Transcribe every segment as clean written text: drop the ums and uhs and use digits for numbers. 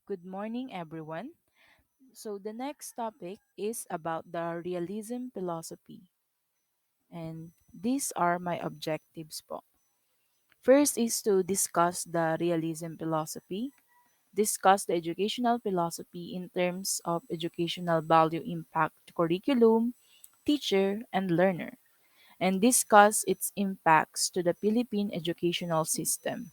Good morning, everyone. So, the next topic is about the realism philosophy, and these are my objectives po. First is to discuss the realism philosophy, discuss the educational philosophy in terms of educational value impact to curriculum, teacher, and learner, and discuss its impacts to the Philippine educational system.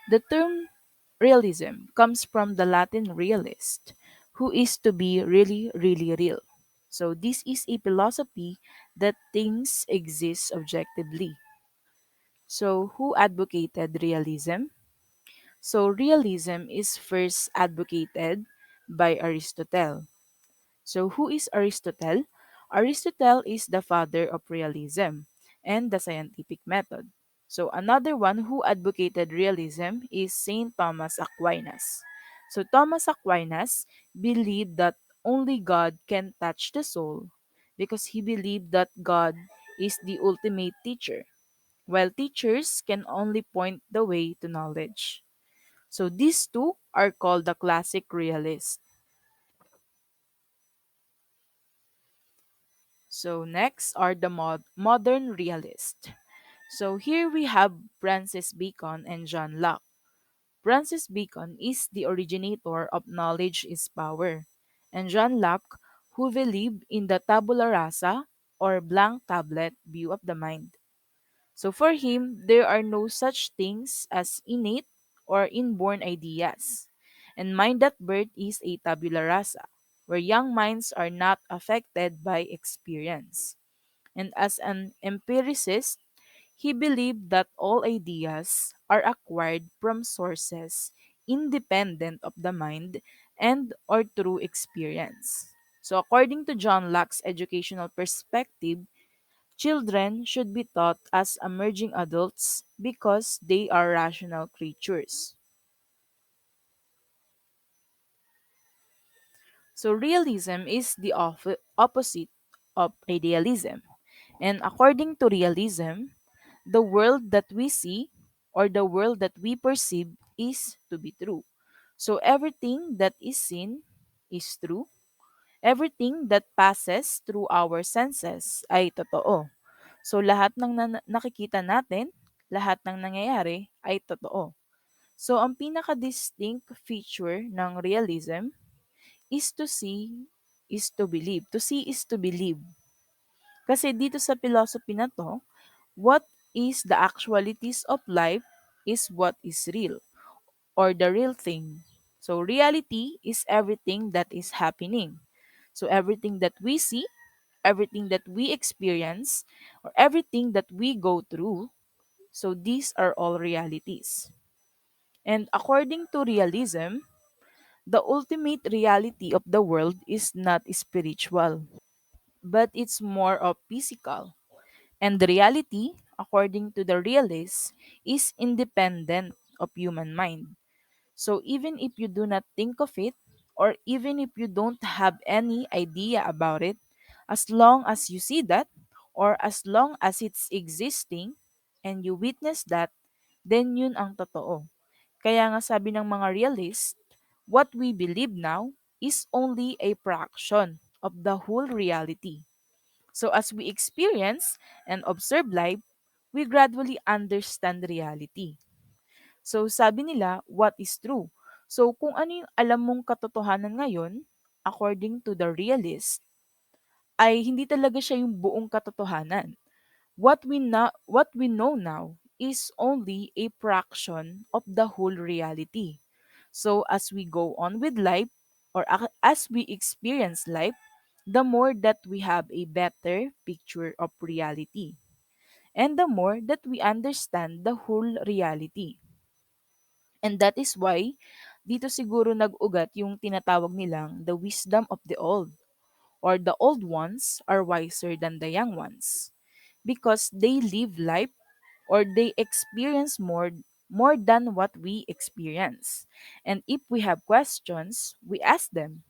The term realism comes from the Latin realist, who is to be really, really real. So, this is a philosophy that things exist objectively. So, who advocated realism? So, realism is first advocated by Aristotle. So, who is Aristotle? Aristotle is the father of realism and the scientific method. So, another one who advocated realism is Saint Thomas Aquinas. So, Thomas Aquinas believed that only God can touch the soul because he believed that God is the ultimate teacher, while teachers can only point the way to knowledge. So, these two are called the classic realists. So next are the modern realists. So here we have Francis Bacon and John Locke. Francis Bacon is the originator of knowledge is power, and John Locke, who believed in the tabula rasa or blank tablet view of the mind. So for him, there are no such things as innate or inborn ideas. And mind at birth is a tabula rasa, where young minds are not affected by experience. And as an empiricist, he believed that all ideas are acquired from sources independent of the mind and or through experience. So according to John Locke's educational perspective, children should be taught as emerging adults because they are rational creatures. So realism is the opposite of idealism. And according to realism, the world that we see or the world that we perceive is to be true. So everything that is seen is true. Everything that passes through our senses ay totoo. So lahat ng nakikita natin, lahat ng nangyayari ay totoo. So ang pinaka-distinct feature ng realism is to see is to believe. To see is to believe. Kasi dito sa philosophy na 'to, what is the actualities of life is what is real or the real thing. So reality is everything that is happening. So everything that we see, everything that we experience, or everything that we go through, so these are all realities. And according to realism, the ultimate reality of the world is not spiritual, but it's more of physical. And the reality, according to the realist, is independent of human mind. So even if you do not think of it, or even if you don't have any idea about it, as long as you see that, or as long as it's existing, and you witness that, then yun ang totoo. Kaya nga sabi ng mga realist, what we believe now is only a fraction of the whole reality. So as we experience and observe life, we gradually understand reality. So sabi nila, what is true? So kung ano yung alam mong katotohanan ngayon, according to the realist, ay hindi talaga siya yung buong katotohanan. What we know now is only a fraction of the whole reality. So as we go on with life or as we experience life, the more that we have a better picture of reality and the more that we understand the whole reality. And that is why dito siguro nag-ugat yung tinatawag nilang the wisdom of the old or the old ones are wiser than the young ones because they live life or they experience more than what we experience. And if we have questions, we ask them.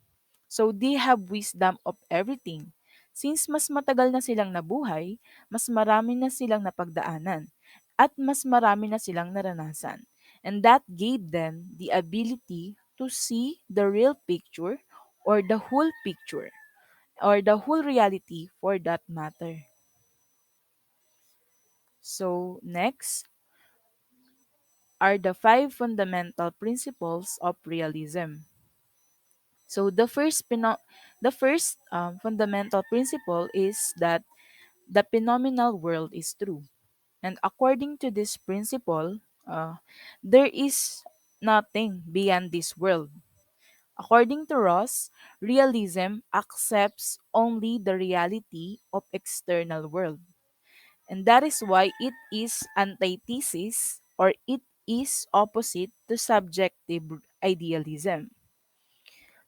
So they have wisdom of everything. Since mas matagal na silang nabuhay, mas marami na silang napagdaanan at mas marami na silang naranasan. and that gave them the ability to see the real picture or the whole picture or the whole reality for that matter. So, next are the five fundamental principles of realism. So, the first fundamental principle is that the phenomenal world is true. And according to this principle, there is nothing beyond this world. According to Ross, realism accepts only the reality of external world. And that is why it is antithesis or it is opposite to subjective idealism.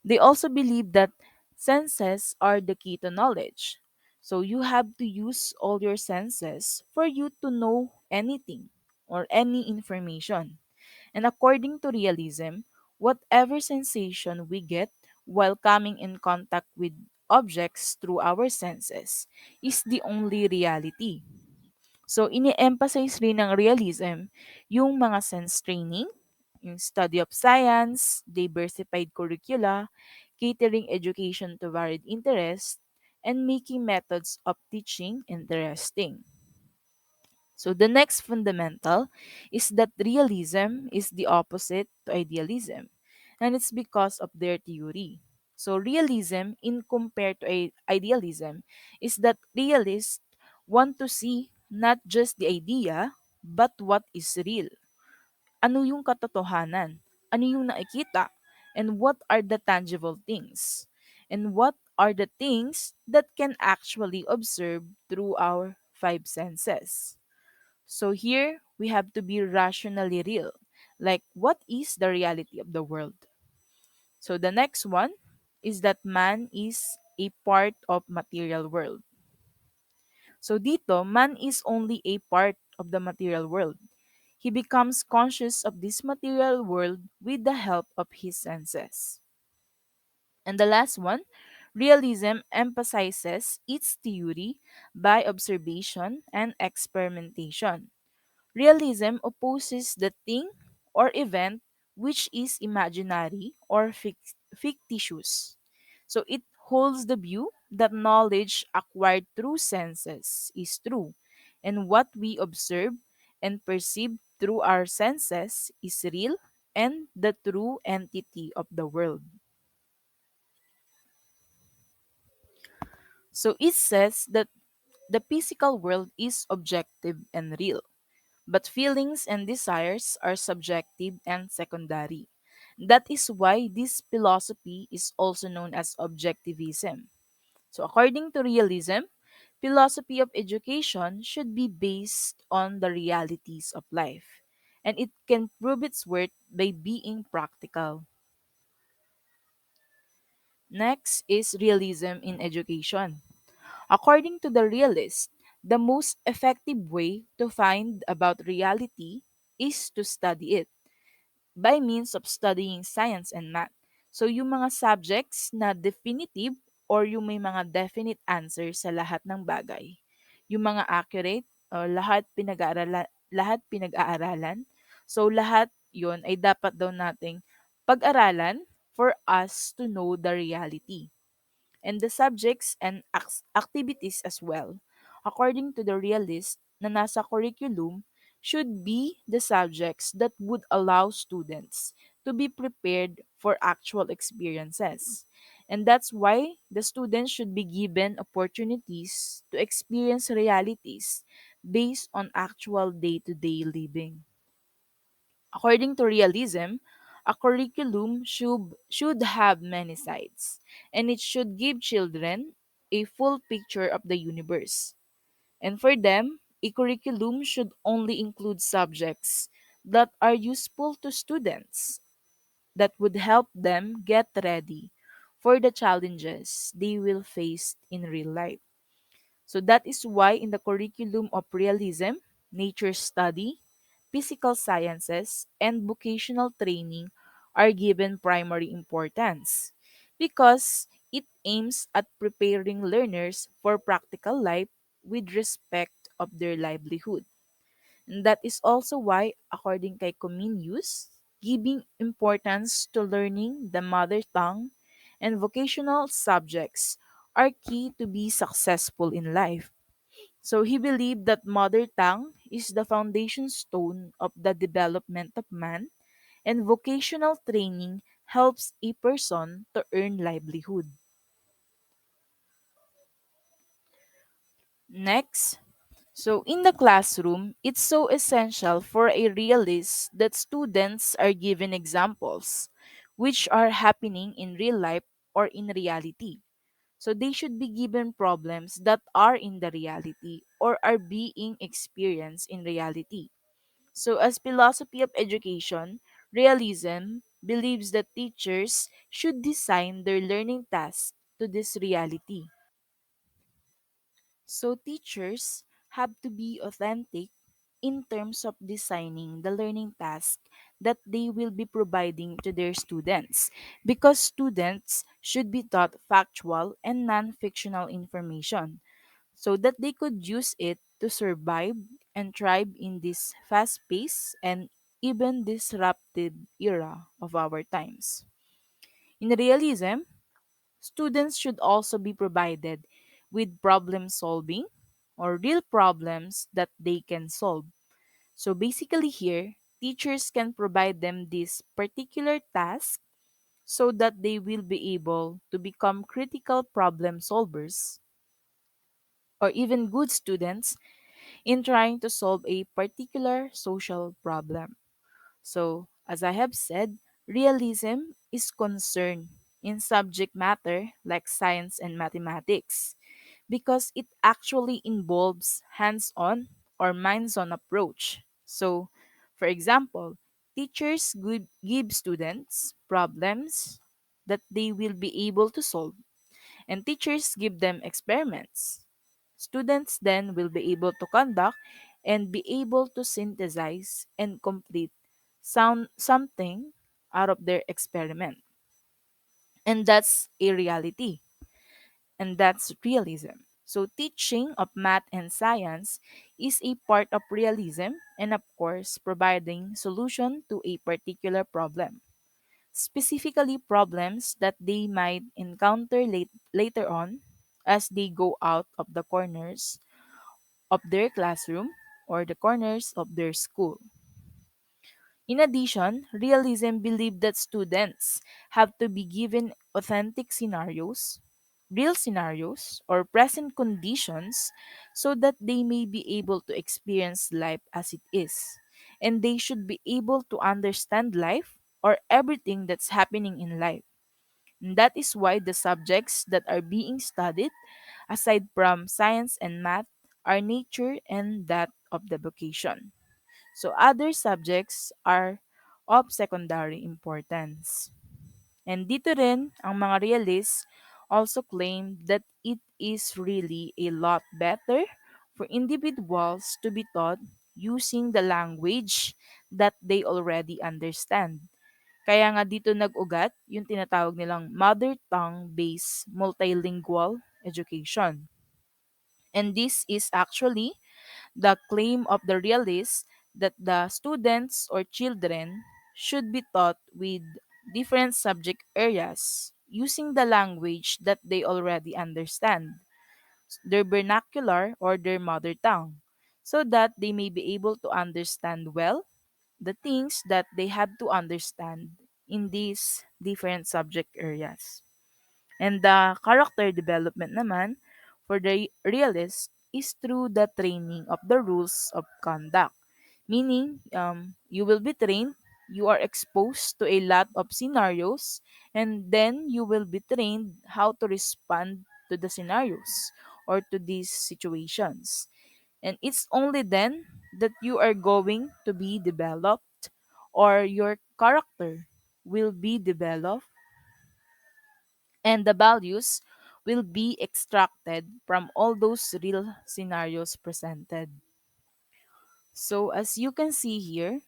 They also believe that senses are the key to knowledge. So you have to use all your senses for you to know anything or any information. And according to realism, whatever sensation we get while coming in contact with objects through our senses is the only reality. So, ini-emphasize rin ng realism yung mga sense training, yung study of science, diversified curricula, catering education to varied interests, and making methods of teaching interesting. So, the next fundamental is that realism is the opposite to idealism, and it's because of their theory. So, realism, in compared to idealism, is that realists want to see not just the idea, but what is real. Ano yung katotohanan? Ano yung nakikita? And what are the tangible things? And what are the things that can actually observe through our five senses? So here we have to be rationally real. Like, what is the reality of the world? So the next one is that man is a part of material world. So dito, man is only a part of the material world. He becomes conscious of this material world with the help of his senses. And the last one, realism emphasizes its theory by observation and experimentation. Realism opposes the thing or event which is imaginary or fictitious. So it holds the view that knowledge acquired through senses is true, and what we observe and perceive through our senses is real and the true entity of the world. So it says that the physical world is objective and real, but feelings and desires are subjective and secondary. That is why this philosophy is also known as objectivism. So, according to realism, philosophy of education should be based on the realities of life, and it can prove its worth by being practical. Next is realism in education. According to the realist, the most effective way to find about reality is to study it by means of studying science and math. So yung mga subjects na definitive or yung may mga definite answer sa lahat ng bagay. Yung mga accurate or lahat pinag-aaralan. So lahat yon ay dapat daw nating pag-aralan for us to know the reality and the subjects and activities as well, according to the realist na nasa curriculum, should be the subjects that would allow students to be prepared for actual experiences. And that's why the students should be given opportunities to experience realities based on actual day to day living. According to realism, a curriculum should have many sides, and it should give children a full picture of the universe. And for them, a curriculum should only include subjects that are useful to students, that would help them get ready for the challenges they will face in real life. So that is why in the curriculum of realism, nature study, physical sciences, and vocational training are given primary importance because it aims at preparing learners for practical life with respect of their livelihood. And that is also why, according kay Comenius, giving importance to learning the mother tongue and vocational subjects are key to be successful in life. So he believed that mother tongue is the foundation stone of the development of man, and vocational training helps a person to earn livelihood. Next, so in the classroom, it's so essential for a realist that students are given examples which are happening in real life or in reality. So they should be given problems that are in the reality or are being experienced in reality. So as philosophy of education, realism believes that teachers should design their learning tasks to this reality. So teachers have to be authentic in terms of designing the learning task that they will be providing to their students, because students should be taught factual and non-fictional information so that they could use it to survive and thrive in this fast-paced and even disrupted era of our times. In realism, students should also be provided with problem solving or real problems that they can solve. So basically, here, teachers can provide them this particular task so that they will be able to become critical problem solvers or even good students in trying to solve a particular social problem. So, as I have said, realism is concerned in subject matter like science and mathematics because it actually involves hands on or minds on approach. So, for example, teachers give students problems that they will be able to solve, and teachers give them experiments. Students then will be able to conduct and be able to synthesize and complete something out of their experiment. And that's a reality. And that's realism. So teaching of math and science is a part of realism and of course providing solution to a particular problem. Specifically problems that they might encounter later on as they go out of the corners of their classroom or the corners of their school. In addition, realism believed that students have to be given authentic scenarios, real scenarios, or present conditions so that they may be able to experience life as it is. And they should be able to understand life or everything that's happening in life. And that is why the subjects that are being studied, aside from science and math, are nature and that of the vocation. So other subjects are of secondary importance. And dito rin, ang mga realists also claim that it is really a lot better for individuals to be taught using the language that they already understand. Kaya nga dito nag-ugat yung tinatawag nilang mother tongue-based multilingual education. And this is actually the claim of the realists that the students or children should be taught with different subject areas using the language that they already understand, their vernacular or their mother tongue, so that they may be able to understand well the things that they have to understand in these different subject areas. And the character development naman for the realist is through the training of the rules of conduct. Meaning, you will be trained, you are exposed to a lot of scenarios, and then you will be trained how to respond to the scenarios or to these situations. And it's only then that you are going to be developed or your character will be developed and the values will be extracted from all those real scenarios presented. So as you can see here,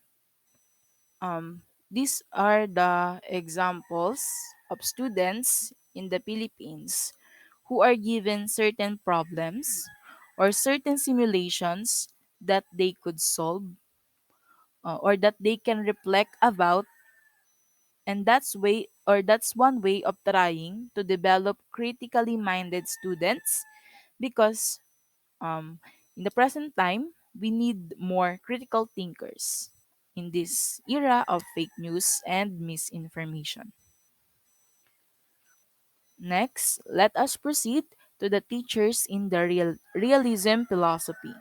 these are the examples of students in the Philippines who are given certain problems or certain simulations that they could solve, or that they can reflect about, and that's one way of trying to develop critically minded students, because um, in the present time we need more critical thinkers in this era of fake news and misinformation. Next, let us proceed to the teachers in the realism philosophy.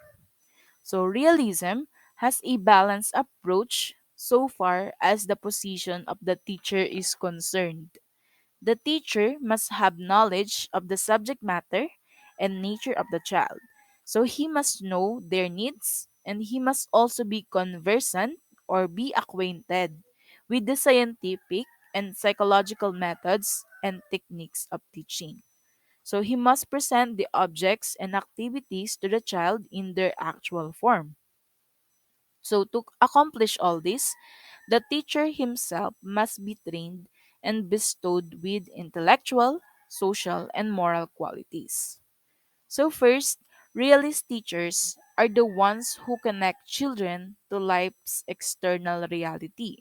So, realism has a balanced approach so far as the position of the teacher is concerned. The teacher must have knowledge of the subject matter and nature of the child. So, he must know their needs, and he must also be conversant or be acquainted with the scientific and psychological methods and techniques of teaching. So, he must present the objects and activities to the child in their actual form. So, to accomplish all this, the teacher himself must be trained and bestowed with intellectual, social, and moral qualities. So, first, realist teachers are the ones who connect children to life's external reality.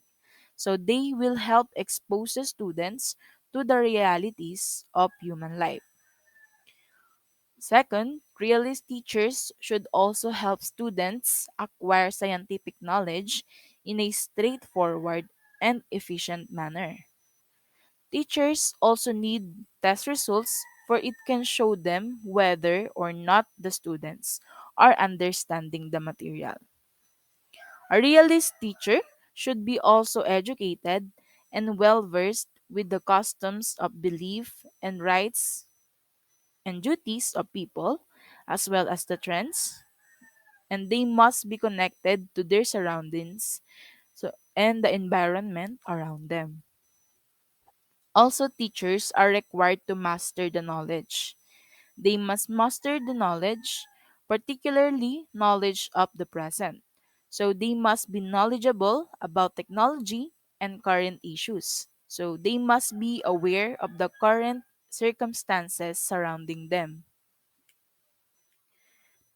So, they will help expose the students to the realities of human life. Second, realist teachers should also help students acquire scientific knowledge in a straightforward and efficient manner. Teachers also need test results, for it can show them whether or not the students are understanding the material. A realist teacher should be also educated and well versed with the customs of belief and rights and duties of people, as well as the trends, and they must be connected to their surroundings, and the environment around them. Also, teachers are required to master the knowledge. They must master the knowledge, particularly knowledge of the present. So they must be knowledgeable about technology and current issues. So they must be aware of the current circumstances surrounding them.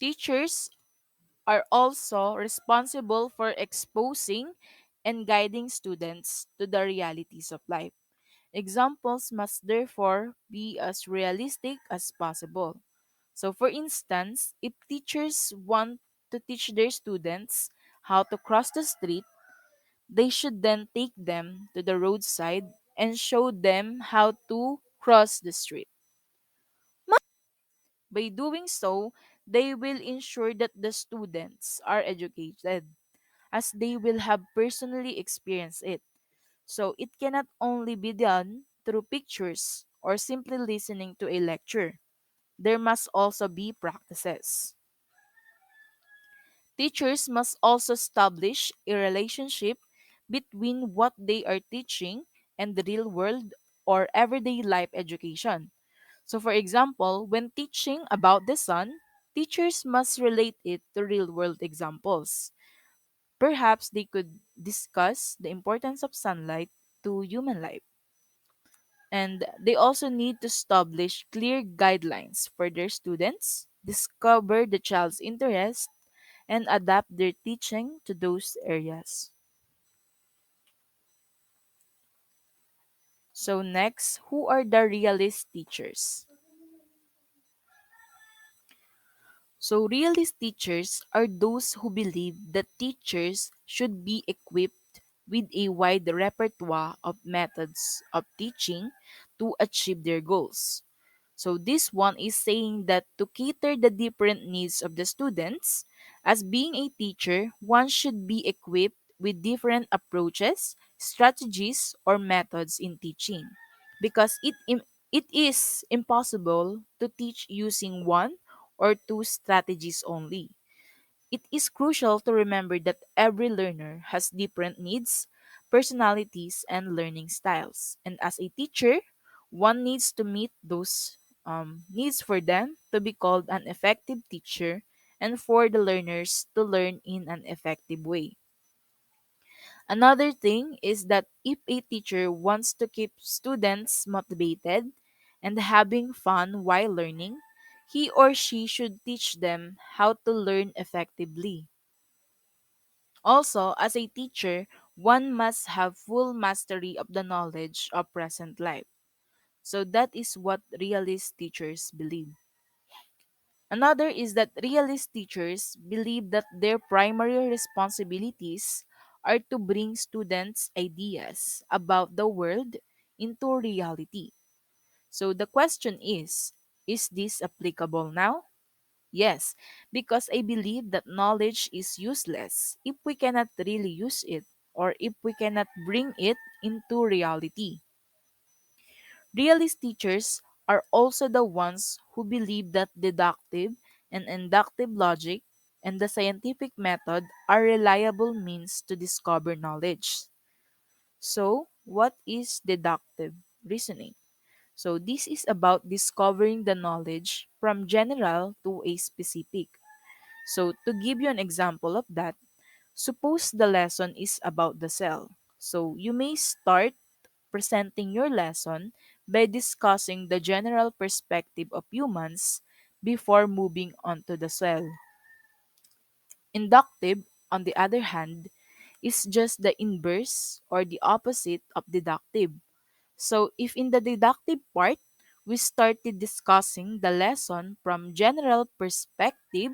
Teachers are also responsible for exposing and guiding students to the realities of life. Examples must therefore be as realistic as possible. So, for instance, if teachers want to teach their students how to cross the street, they should then take them to the roadside and show them how to cross the street. By doing so, they will ensure that the students are educated, as they will have personally experienced it. So it cannot only be done through pictures or simply listening to a lecture. There must also be practices. Teachers must also establish a relationship between what they are teaching and the real world or everyday life education. So, for example, when teaching about the sun, teachers must relate it to real world examples. Perhaps they could discuss the importance of sunlight to human life. And they also need to establish clear guidelines for their students, discover the child's interest, and adapt their teaching to those areas. So, next, who are the realist teachers? So, realist teachers are those who believe that teachers should be equipped with a wide repertoire of methods of teaching to achieve their goals. So, this one is saying that to cater the different needs of the students, as being a teacher, one should be equipped with different approaches, strategies, or methods in teaching, because it is impossible to teach using one or two strategies only. It is crucial to remember that every learner has different needs, personalities, and learning styles. And as a teacher, one needs to meet those needs for them to be called an effective teacher and for the learners to learn in an effective way. Another thing is that if a teacher wants to keep students motivated and having fun while learning, he or she should teach them how to learn effectively. Also, as a teacher, one must have full mastery of the knowledge of present life. So that is what realist teachers believe. Another is that realist teachers believe that their primary responsibilities are to bring students' ideas about the world into reality. So the question is this applicable now? Yes, because I believe that knowledge is useless if we cannot really use it or if we cannot bring it into reality. Realist teachers are also the ones who believe that deductive and inductive logic and the scientific method are reliable means to discover knowledge. So, what is deductive reasoning? So, this is about discovering the knowledge from general to a specific. So, to give you an example of that, suppose the lesson is about the cell. So, you may start presenting your lesson by discussing the general perspective of humans before moving on to the cell. Inductive, on the other hand, is just the inverse or the opposite of deductive. So, if in the deductive part, we started discussing the lesson from general perspective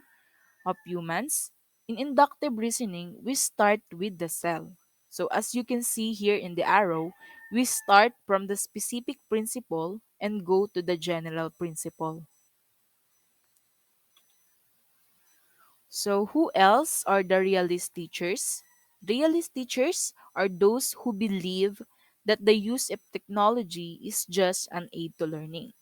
of humans, in inductive reasoning, we start with the cell. So as you can see here in the arrow, we start from the specific principle and go to the general principle. So who else are the realist teachers? Realist teachers are those who believe that the use of technology is just an aid to learning.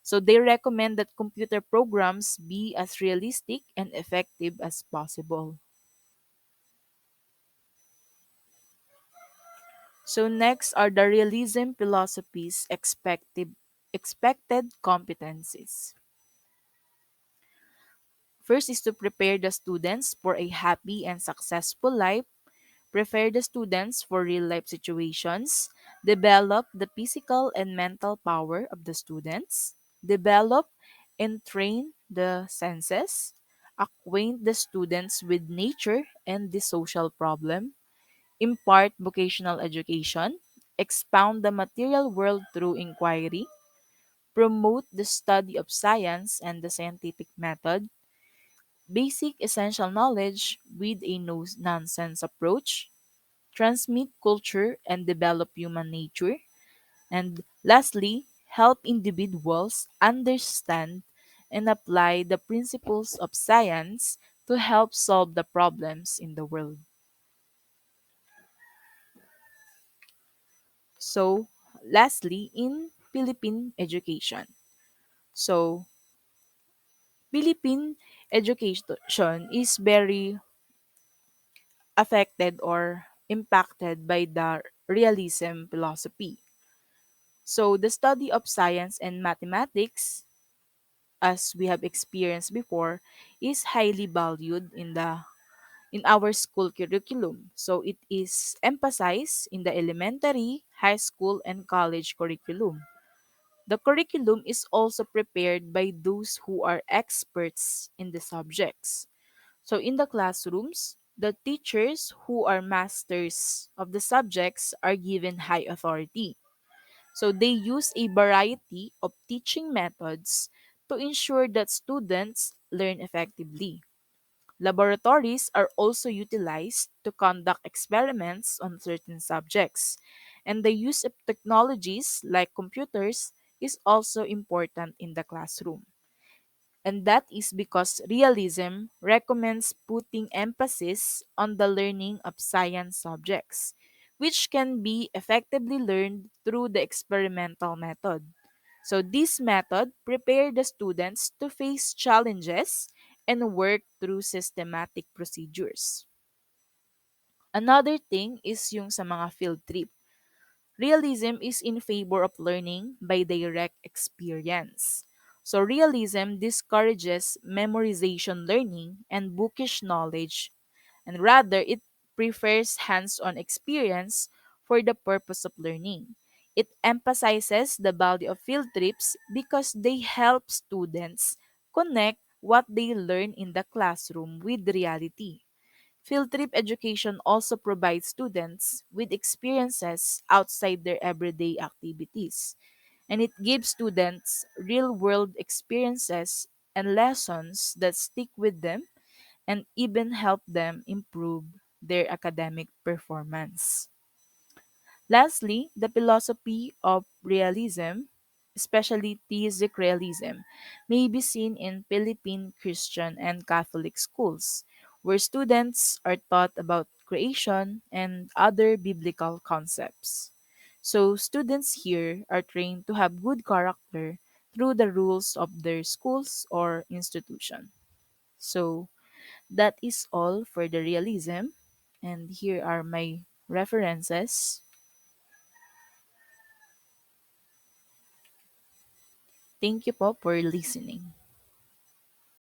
So they recommend that computer programs be as realistic and effective as possible. So next are the realism philosophies expected competencies. First is to prepare the students for a happy and successful life, prepare the students for real life situations, develop the physical and mental power of the students, develop and train the senses, acquaint the students with nature and the social problem, impart vocational education, expound the material world through inquiry, promote the study of science and the scientific method, basic essential knowledge with a no nonsense approach, transmit culture and develop human nature, and lastly, help individuals understand and apply the principles of science to help solve the problems in the world. So, lastly, in Philippine education. So, Philippine education is very affected or impacted by the realism philosophy. So, the study of science and mathematics, as we have experienced before, is highly valued in our school curriculum. So, it is emphasized in the elementary, high school, and college curriculum. The curriculum is also prepared by those who are experts in the subjects. So in the classrooms, the teachers who are masters of the subjects are given high authority. So they use a variety of teaching methods to ensure that students learn effectively. Laboratories are also utilized to conduct experiments on certain subjects, and the use of technologies like computers is also important in the classroom. And that is because realism recommends putting emphasis on the learning of science subjects, which can be effectively learned through the experimental method. So this method prepare the students to face challenges and work through systematic procedures. Another thing is yung sa mga field trip. Realism is in favor of learning by direct experience. So realism discourages memorization learning and bookish knowledge, and rather it prefers hands-on experience for the purpose of learning. It emphasizes the value of field trips because they help students connect what they learn in the classroom with reality. Field trip education also provides students with experiences outside their everyday activities, and it gives students real world experiences and lessons that stick with them and even help them improve their academic performance. Lastly, the philosophy of realism, especially theistic realism, may be seen in Philippine Christian and Catholic schools, where students are taught about creation and other biblical concepts. So, students here are trained to have good character through the rules of their schools or institution. So, that is all for the realism. And here are my references. Thank you po for listening.